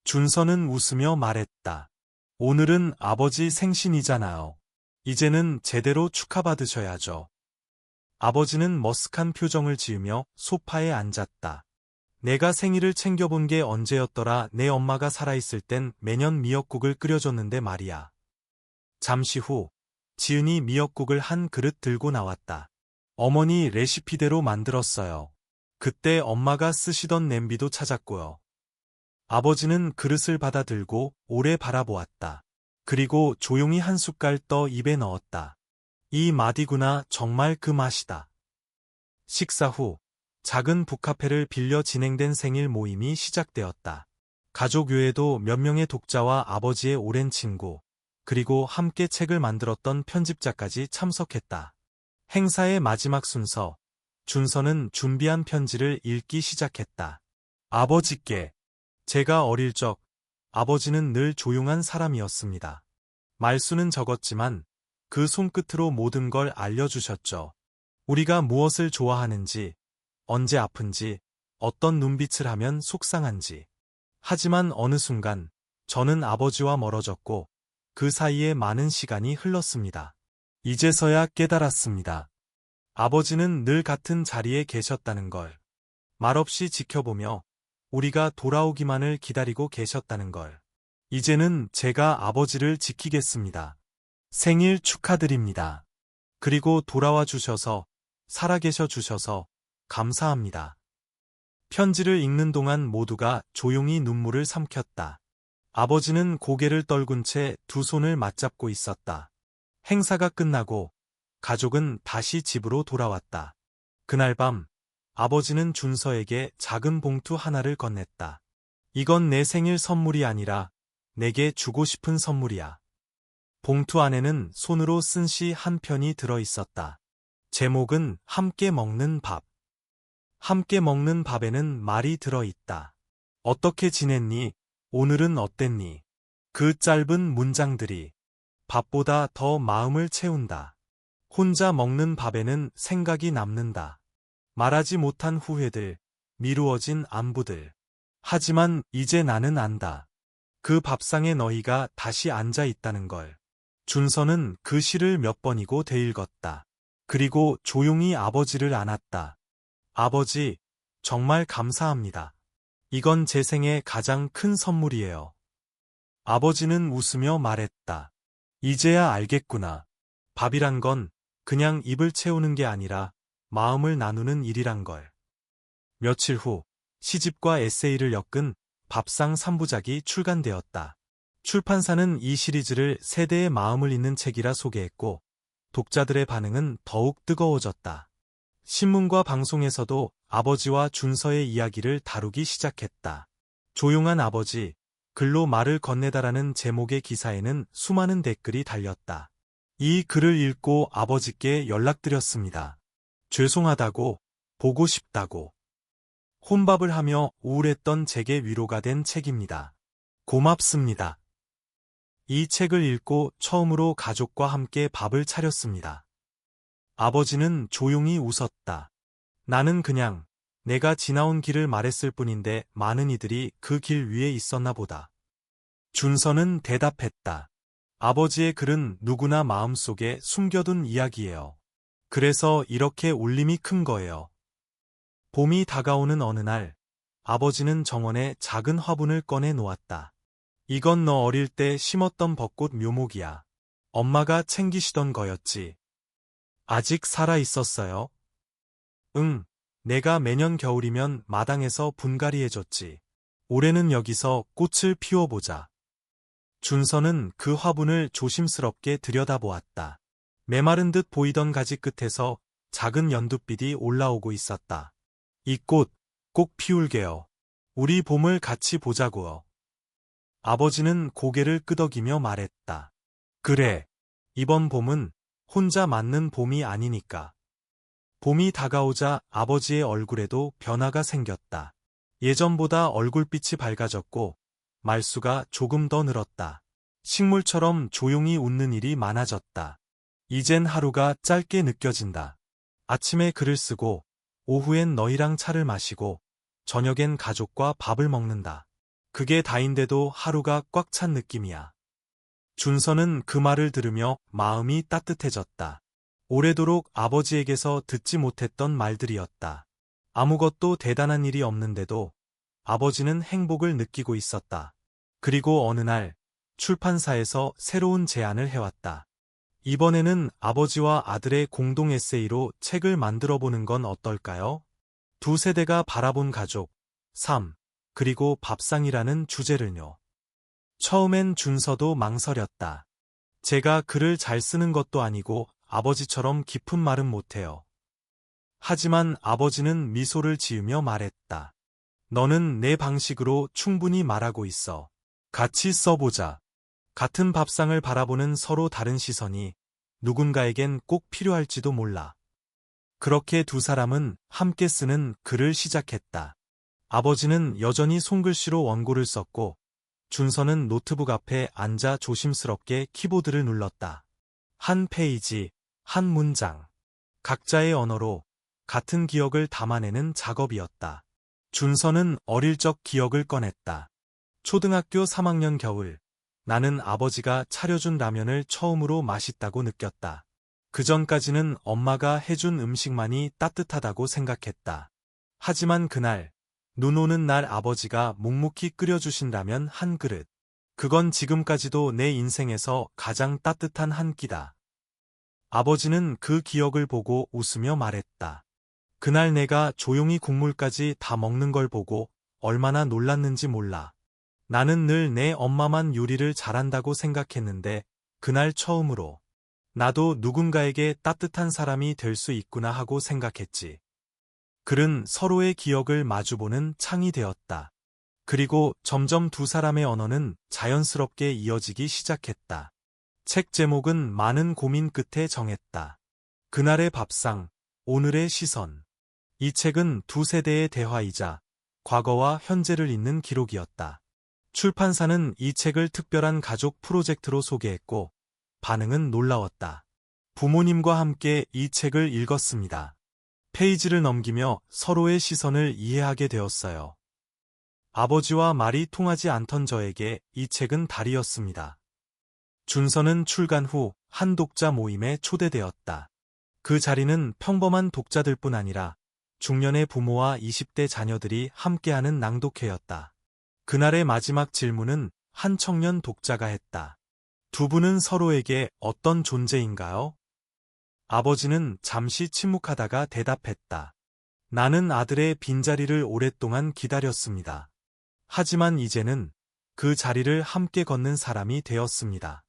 준서는 웃으며 말했다. 오늘은 아버지 생신이잖아요. 이제는 제대로 축하받으셔야죠. 아버지는 머쓱한 표정을 지으며 소파에 앉았다. 내가 생일을 챙겨본 게 언제였더라. 내 엄마가 살아있을 땐 매년 미역국을 끓여줬는데 말이야. 잠시 후 지은이 미역국을 한 그릇 들고 나왔다. 어머니 레시피대로 만들었어요. 그때 엄마가 쓰시던 냄비도 찾았고요. 아버지는 그릇을 받아 들고 오래 바라보았다. 그리고 조용히 한 숟갈 떠 입에 넣었다. 이 맛이구나. 정말 그 맛이다. 식사 후 작은 북카페를 빌려 진행된 생일 모임이 시작되었다. 가족 외에도 몇 명의 독자와 아버지의 오랜 친구, 그리고 함께 책을 만들었던 편집자까지 참석했다. 행사의 마지막 순서, 준서는 준비한 편지를 읽기 시작했다. 아버지께. 제가 어릴 적 아버지는 늘 조용한 사람이었습니다. 말수는 적었지만 그 손끝으로 모든 걸 알려주셨죠. 우리가 무엇을 좋아하는지, 언제 아픈지, 어떤 눈빛을 하면 속상한지. 하지만 어느 순간 저는 아버지와 멀어졌고 그 사이에 많은 시간이 흘렀습니다. 이제서야 깨달았습니다. 아버지는 늘 같은 자리에 계셨다는 걸. 말없이 지켜보며 우리가 돌아오기만을 기다리고 계셨다는 걸. 이제는 제가 아버지를 지키겠습니다. 생일 축하드립니다. 그리고 돌아와 주셔서, 살아계셔 주셔서 감사합니다. 편지를 읽는 동안 모두가 조용히 눈물을 삼켰다. 아버지는 고개를 떨군 채 두 손을 맞잡고 있었다. 행사가 끝나고 가족은 다시 집으로 돌아왔다. 그날 밤 아버지는 준서에게 작은 봉투 하나를 건넸다. 이건 내 생일 선물이 아니라 내게 주고 싶은 선물이야. 봉투 안에는 손으로 쓴 시 한 편이 들어 있었다. 제목은 함께 먹는 밥. 함께 먹는 밥에는 말이 들어 있다. 어떻게 지냈니? 오늘은 어땠니? 그 짧은 문장들이 밥보다 더 마음을 채운다. 혼자 먹는 밥에는 생각이 남는다. 말하지 못한 후회들, 미루어진 안부들. 하지만 이제 나는 안다. 그 밥상에 너희가 다시 앉아 있다는 걸. 준서는 그 시를 몇 번이고 되읽었다. 그리고 조용히 아버지를 안았다. 아버지, 정말 감사합니다. 이건 제 생애 가장 큰 선물이에요. 아버지는 웃으며 말했다. 이제야 알겠구나. 밥이란 건 그냥 입을 채우는 게 아니라 마음을 나누는 일이란 걸. 며칠 후 시집과 에세이를 엮은 밥상 3부작이 출간되었다. 출판사는 이 시리즈를 세대의 마음을 잇는 책이라 소개했고 독자들의 반응은 더욱 뜨거워졌다. 신문과 방송에서도 아버지와 준서의 이야기를 다루기 시작했다. 조용한 아버지, 글로 말을 건네다라는 제목의 기사에는 수많은 댓글이 달렸다. 이 글을 읽고 아버지께 연락드렸습니다. 죄송하다고, 보고 싶다고. 혼밥을 하며 우울했던 제게 위로가 된 책입니다. 고맙습니다. 이 책을 읽고 처음으로 가족과 함께 밥을 차렸습니다. 아버지는 조용히 웃었다. 나는 그냥 내가 지나온 길을 말했을 뿐인데 많은 이들이 그 길 위에 있었나 보다. 준서는 대답했다. 아버지의 글은 누구나 마음속에 숨겨둔 이야기예요. 그래서 이렇게 울림이 큰 거예요. 봄이 다가오는 어느 날, 아버지는 정원에 작은 화분을 꺼내 놓았다. 이건 너 어릴 때 심었던 벚꽃 묘목이야. 엄마가 챙기시던 거였지. 아직 살아 있었어요? 응, 내가 매년 겨울이면 마당에서 분갈이 해줬지. 올해는 여기서 꽃을 피워보자. 준서는 그 화분을 조심스럽게 들여다보았다. 메마른 듯 보이던 가지 끝에서 작은 연두빛이 올라오고 있었다. 이 꽃, 꼭 피울게요. 우리 봄을 같이 보자고요. 아버지는 고개를 끄덕이며 말했다. 그래, 이번 봄은 혼자 맞는 봄이 아니니까. 봄이 다가오자 아버지의 얼굴에도 변화가 생겼다. 예전보다 얼굴빛이 밝아졌고 말수가 조금 더 늘었다. 식물처럼 조용히 웃는 일이 많아졌다. 이젠 하루가 짧게 느껴진다. 아침에 글을 쓰고 오후엔 너희랑 차를 마시고 저녁엔 가족과 밥을 먹는다. 그게 다인데도 하루가 꽉 찬 느낌이야. 준서는 그 말을 들으며 마음이 따뜻해졌다. 오래도록 아버지에게서 듣지 못했던 말들이었다. 아무것도 대단한 일이 없는데도 아버지는 행복을 느끼고 있었다. 그리고 어느 날 출판사에서 새로운 제안을 해왔다. 이번에는 아버지와 아들의 공동 에세이로 책을 만들어 보는 건 어떨까요? 두 세대가 바라본 가족, 삶, 그리고 밥상이라는 주제를요. 처음엔 준서도 망설였다. 제가 글을 잘 쓰는 것도 아니고 아버지처럼 깊은 말은 못해요. 하지만 아버지는 미소를 지으며 말했다. 너는 내 방식으로 충분히 말하고 있어. 같이 써보자. 같은 밥상을 바라보는 서로 다른 시선이 누군가에겐 꼭 필요할지도 몰라. 그렇게 두 사람은 함께 쓰는 글을 시작했다. 아버지는 여전히 손글씨로 원고를 썼고 준서는 노트북 앞에 앉아 조심스럽게 키보드를 눌렀다. 한 페이지, 한 문장. 각자의 언어로 같은 기억을 담아내는 작업이었다. 준서는 어릴 적 기억을 꺼냈다. 초등학교 3학년 겨울, 나는 아버지가 차려준 라면을 처음으로 맛있다고 느꼈다. 그전까지는 엄마가 해준 음식만이 따뜻하다고 생각했다. 하지만 그날, 눈 오는 날 아버지가 묵묵히 끓여주신 라면 한 그릇. 그건 지금까지도 내 인생에서 가장 따뜻한 한 끼다. 아버지는 그 기억을 보고 웃으며 말했다. 그날 내가 조용히 국물까지 다 먹는 걸 보고 얼마나 놀랐는지 몰라. 나는 늘 내 엄마만 요리를 잘한다고 생각했는데 그날 처음으로 나도 누군가에게 따뜻한 사람이 될 수 있구나 하고 생각했지. 글은 서로의 기억을 마주보는 창이 되었다. 그리고 점점 두 사람의 언어는 자연스럽게 이어지기 시작했다. 책 제목은 많은 고민 끝에 정했다. 그날의 밥상, 오늘의 시선. 이 책은 두 세대의 대화이자 과거와 현재를 잇는 기록이었다. 출판사는 이 책을 특별한 가족 프로젝트로 소개했고 반응은 놀라웠다. 부모님과 함께 이 책을 읽었습니다. 페이지를 넘기며 서로의 시선을 이해하게 되었어요. 아버지와 말이 통하지 않던 저에게 이 책은 달이었습니다. 준서는 출간 후 한 독자 모임에 초대되었다. 그 자리는 평범한 독자들뿐 아니라 중년의 부모와 20대 자녀들이 함께하는 낭독회였다. 그날의 마지막 질문은 한 청년 독자가 했다. 두 분은 서로에게 어떤 존재인가요? 아버지는 잠시 침묵하다가 대답했다. 나는 아들의 빈자리를 오랫동안 기다렸습니다. 하지만 이제는 그 자리를 함께 걷는 사람이 되었습니다.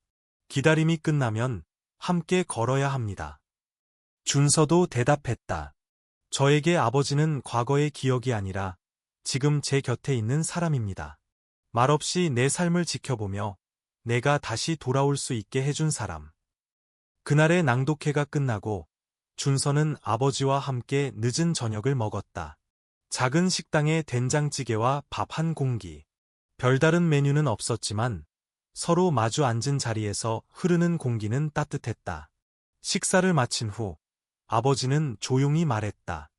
기다림이 끝나면 함께 걸어야 합니다. 준서도 대답했다. 저에게 아버지는 과거의 기억이 아니라 지금 제 곁에 있는 사람입니다. 말없이 내 삶을 지켜보며 내가 다시 돌아올 수 있게 해준 사람. 그날의 낭독회가 끝나고 준서는 아버지와 함께 늦은 저녁을 먹었다. 작은 식당에 된장찌개와 밥 한 공기. 별다른 메뉴는 없었지만 서로 마주 앉은 자리에서 흐르는 공기는 따뜻했다. 식사를 마친 후 아버지는 조용히 말했다.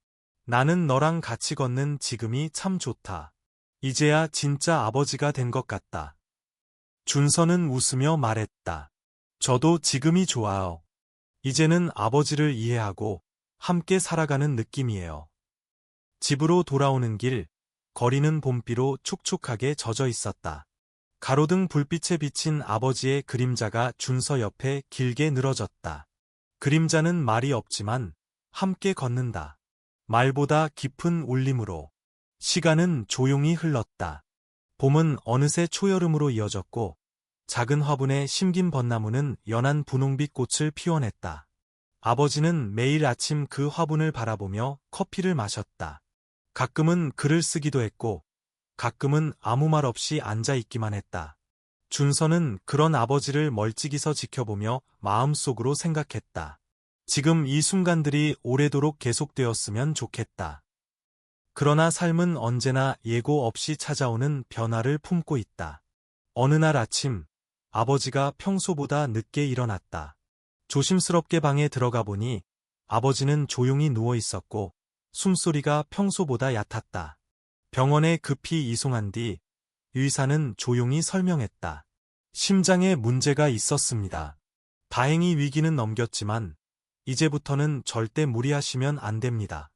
나는 너랑 같이 걷는 지금이 참 좋다. 이제야 진짜 아버지가 된 것 같다. 준서는 웃으며 말했다. 저도 지금이 좋아요. 이제는 아버지를 이해하고 함께 살아가는 느낌이에요. 집으로 돌아오는 길, 거리는 봄비로 촉촉하게 젖어 있었다. 가로등 불빛에 비친 아버지의 그림자가 준서 옆에 길게 늘어졌다. 그림자는 말이 없지만 함께 걷는다. 말보다 깊은 울림으로. 시간은 조용히 흘렀다. 봄은 어느새 초여름으로 이어졌고 작은 화분에 심긴 벚나무는 연한 분홍빛 꽃을 피워냈다. 아버지는 매일 아침 그 화분을 바라보며 커피를 마셨다. 가끔은 글을 쓰기도 했고 가끔은 아무 말 없이 앉아 있기만 했다. 준서는 그런 아버지를 멀찍이서 지켜보며 마음속으로 생각했다. 지금 이 순간들이 오래도록 계속되었으면 좋겠다. 그러나 삶은 언제나 예고 없이 찾아오는 변화를 품고 있다. 어느 날 아침, 아버지가 평소보다 늦게 일어났다. 조심스럽게 방에 들어가 보니 아버지는 조용히 누워 있었고 숨소리가 평소보다 얕았다. 병원에 급히 이송한 뒤 의사는 조용히 설명했다. 심장에 문제가 있었습니다. 다행히 위기는 넘겼지만 이제부터는 절대 무리하시면 안 됩니다.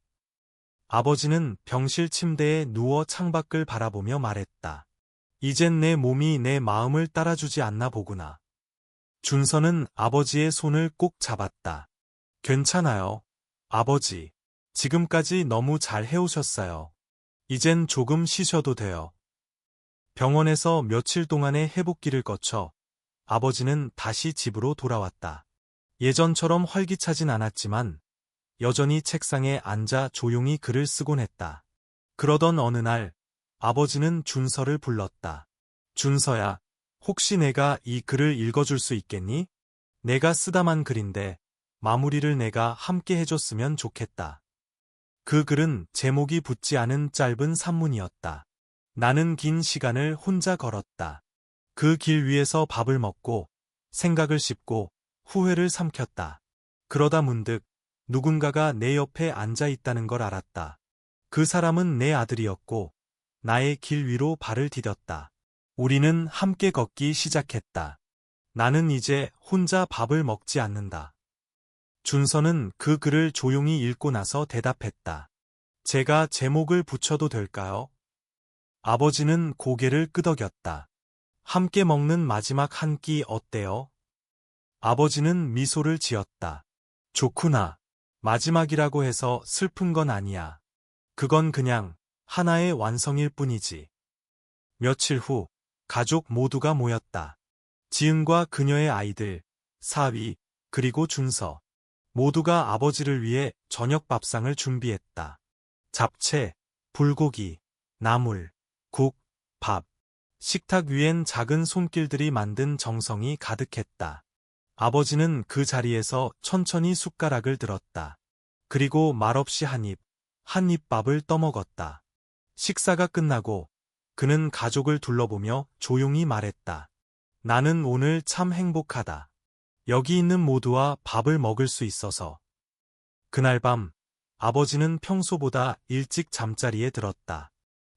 아버지는 병실 침대에 누워 창밖을 바라보며 말했다. 이젠 내 몸이 내 마음을 따라주지 않나 보구나. 준서는 아버지의 손을 꼭 잡았다. 괜찮아요, 아버지. 지금까지 너무 잘 해오셨어요. 이젠 조금 쉬셔도 돼요. 병원에서 며칠 동안의 회복기를 거쳐 아버지는 다시 집으로 돌아왔다. 예전처럼 활기차진 않았지만 여전히 책상에 앉아 조용히 글을 쓰곤 했다. 그러던 어느 날 아버지는 준서를 불렀다. 준서야, 혹시 내가 이 글을 읽어줄 수 있겠니? 내가 쓰다만 글인데 마무리를 내가 함께 해줬으면 좋겠다. 그 글은 제목이 붙지 않은 짧은 산문이었다. 나는 긴 시간을 혼자 걸었다. 그 길 위에서 밥을 먹고 생각을 씹고 후회를 삼켰다. 그러다 문득 누군가가 내 옆에 앉아 있다는 걸 알았다. 그 사람은 내 아들이었고 나의 길 위로 발을 디뎠다. 우리는 함께 걷기 시작했다. 나는 이제 혼자 밥을 먹지 않는다. 준서는 그 글을 조용히 읽고 나서 대답했다. 제가 제목을 붙여도 될까요? 아버지는 고개를 끄덕였다. 함께 먹는 마지막 한 끼 어때요? 아버지는 미소를 지었다. 좋구나. 마지막이라고 해서 슬픈 건 아니야. 그건 그냥 하나의 완성일 뿐이지. 며칠 후 가족 모두가 모였다. 지은과 그녀의 아이들, 사위, 그리고 준서. 모두가 아버지를 위해 저녁 밥상을 준비했다. 잡채, 불고기, 나물, 국, 밥. 식탁 위엔 작은 손길들이 만든 정성이 가득했다. 아버지는 그 자리에서 천천히 숟가락을 들었다. 그리고 말없이 한 입 밥을 떠먹었다. 식사가 끝나고 그는 가족을 둘러보며 조용히 말했다. 나는 오늘 참 행복하다. 여기 있는 모두와 밥을 먹을 수 있어서. 그날 밤 아버지는 평소보다 일찍 잠자리에 들었다.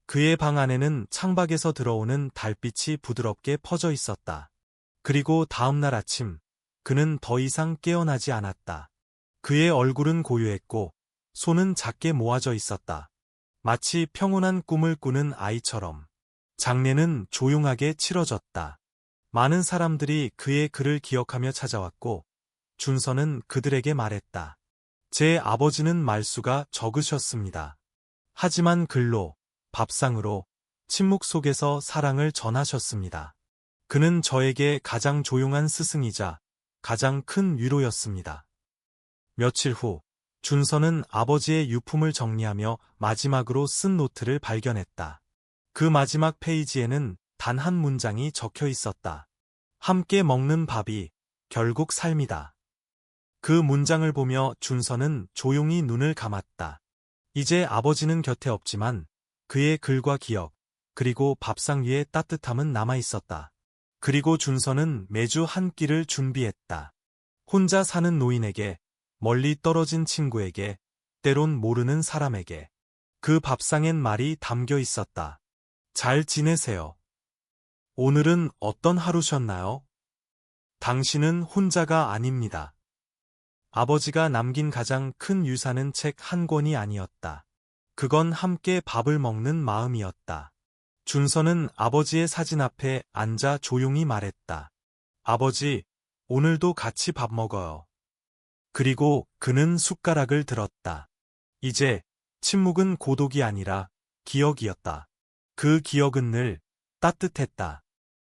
그의 방 안에는 창밖에서 들어오는 달빛이 부드럽게 퍼져 있었다. 그리고 다음 날 아침 그는 더 이상 깨어나지 않았다. 그의 얼굴은 고요했고 손은 작게 모아져 있었다. 마치 평온한 꿈을 꾸는 아이처럼. 장례는 조용하게 치러졌다. 많은 사람들이 그의 글을 기억하며 찾아왔고 준서는 그들에게 말했다. 제 아버지는 말수가 적으셨습니다. 하지만 글로, 밥상으로, 침묵 속에서 사랑을 전하셨습니다. 그는 저에게 가장 조용한 스승이자 가장 큰 위로였습니다. 며칠 후, 준서는 아버지의 유품을 정리하며 마지막으로 쓴 노트를 발견했다. 그 마지막 페이지에는 단 한 문장이 적혀 있었다. 함께 먹는 밥이 결국 삶이다. 그 문장을 보며 준서는 조용히 눈을 감았다. 이제 아버지는 곁에 없지만 그의 글과 기억, 그리고 밥상 위에 따뜻함은 남아 있었다. 그리고 준서는 매주 한 끼를 준비했다. 혼자 사는 노인에게, 멀리 떨어진 친구에게, 때론 모르는 사람에게. 그 밥상엔 말이 담겨 있었다. 잘 지내세요. 오늘은 어떤 하루셨나요? 당신은 혼자가 아닙니다. 아버지가 남긴 가장 큰 유산은 책 한 권이 아니었다. 그건 함께 밥을 먹는 마음이었다. 준서는 아버지의 사진 앞에 앉아 조용히 말했다. 아버지, 오늘도 같이 밥 먹어요. 그리고 그는 숟가락을 들었다. 이제 침묵은 고독이 아니라 기억이었다. 그 기억은 늘 따뜻했다.